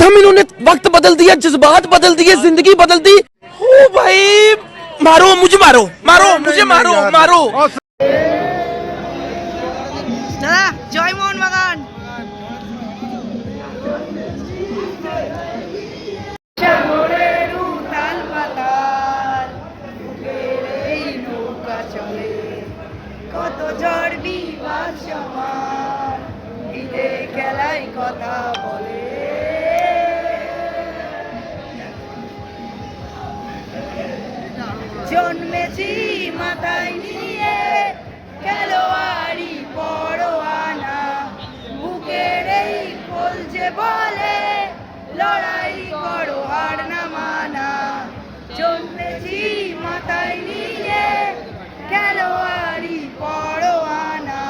एकदम इन्होंने वक्त बदल दिया, जज्बात बदल दिए, जिंदगी बदल दी। ओ भाई मारो मुझे, मारो मारो मुझे, मारो मारो। দাদা জয় মোহনবাগান। সাগরের উথাল পাতাল, বুকের এই নৌকা চলে, কত ঝড় বিবাদ সমান, ঈদে খেলায় কথা বলে। জন্মেছি মাথায় নিয়ে খেলোয়াড়ি পরোয়ানা, বুকের এই বলছে বলে লড়াই করো হার না মানা। জন্মেছি মাথায় নিয়ে খেলোয়াড়ি পরোয়ানা,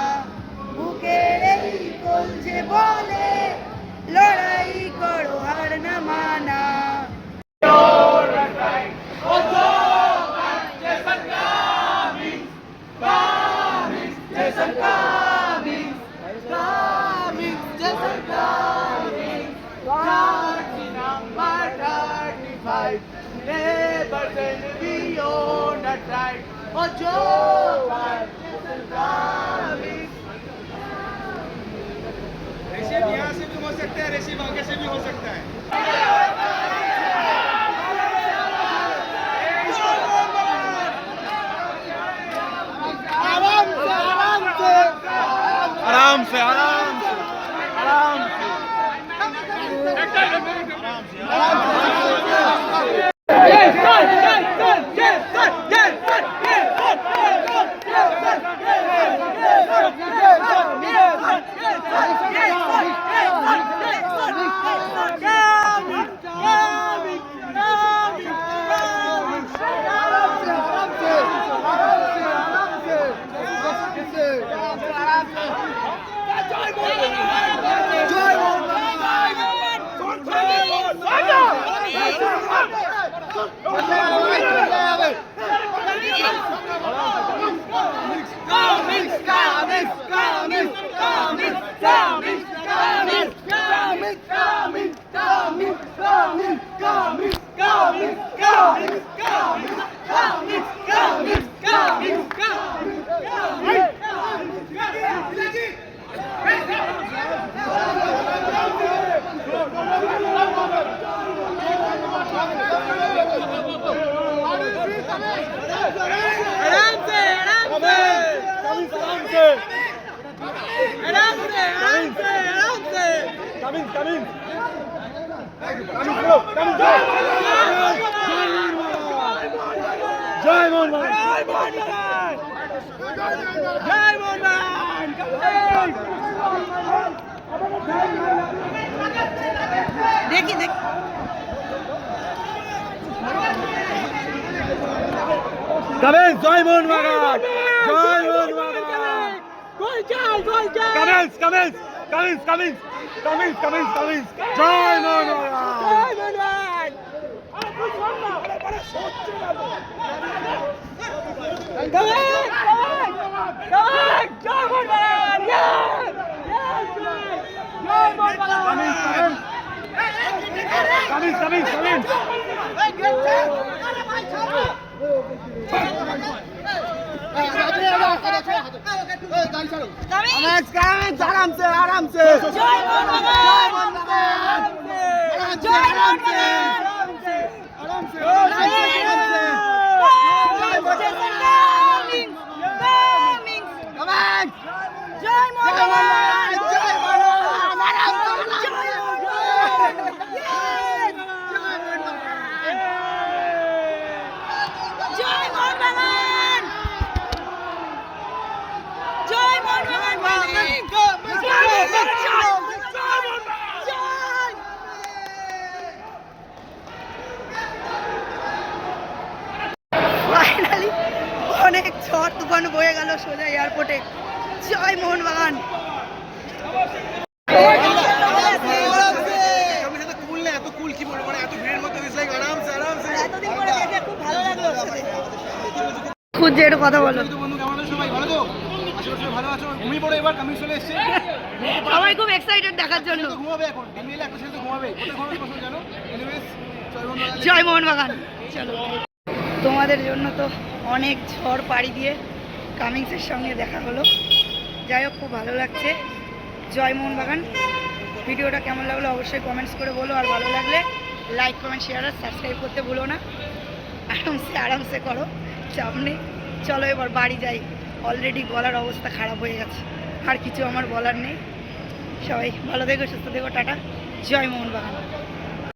বুকের এই বলছে বলে লড়াই করো হার না মানা। रेसिप यहाँ से भी हो सकता है, रेसिप आगे से भी हो सकता है। आराम से आराम से आराम से जय मोहन जय मोहन देखी देख कमेंस जय मोहन बागान जय मोहन बागान गोल चाल कमेंस कमेंस कमेंस कमेंस कमेंस कमेंस कमेंस जय मोहन बागान आराम से आराम से जय मोहनबागान जय मोहनबागान आराम से जय मोहनबागान ফাইনালি অনেক ঝড় তুফান বয়ে গেল সোজা এয়ারপোর্টে। জয় মোহনবাগান। খুঁজে একটু কথা বলো। সবাই ভালো তো? আশেপাশে ভালো আছো? ঘুমিয়ে পড়ো এবার, কামিং চলে এসছে। সবাই খুব এক্সাইটেড দেখার জন্য। ঘুমাবে এখন, ডিমিল একটা ছেলে তো ঘুমাবে। কোথায় ঘুমাবে পছন্দ জানো? এনিওয়েজ, জয় মোহনবাগান। চলো, তোমাদের জন্য তো অনেক ঝড় পাড়ি দিয়ে কামিংসের সঙ্গে দেখা হলো। যাই হোক, খুব ভালো লাগছে। জয় মোহনবাগান। ভিডিওটা কেমন লাগলো অবশ্যই কমেন্টস করে বলো, আর ভালো লাগলে লাইক কমেন্ট শেয়ার আর সাবস্ক্রাইব করতে ভুলো না। আরামসে করো, চাপ নেই। চলো এবার বাড়ি যাই, অলরেডি গলার অবস্থা খারাপ হয়ে গেছে, আর কিছু আমার বলার নেই। সবাই ভালো থেকো, সুস্থ থেকো, টাটা। জয় মোহনবাগান।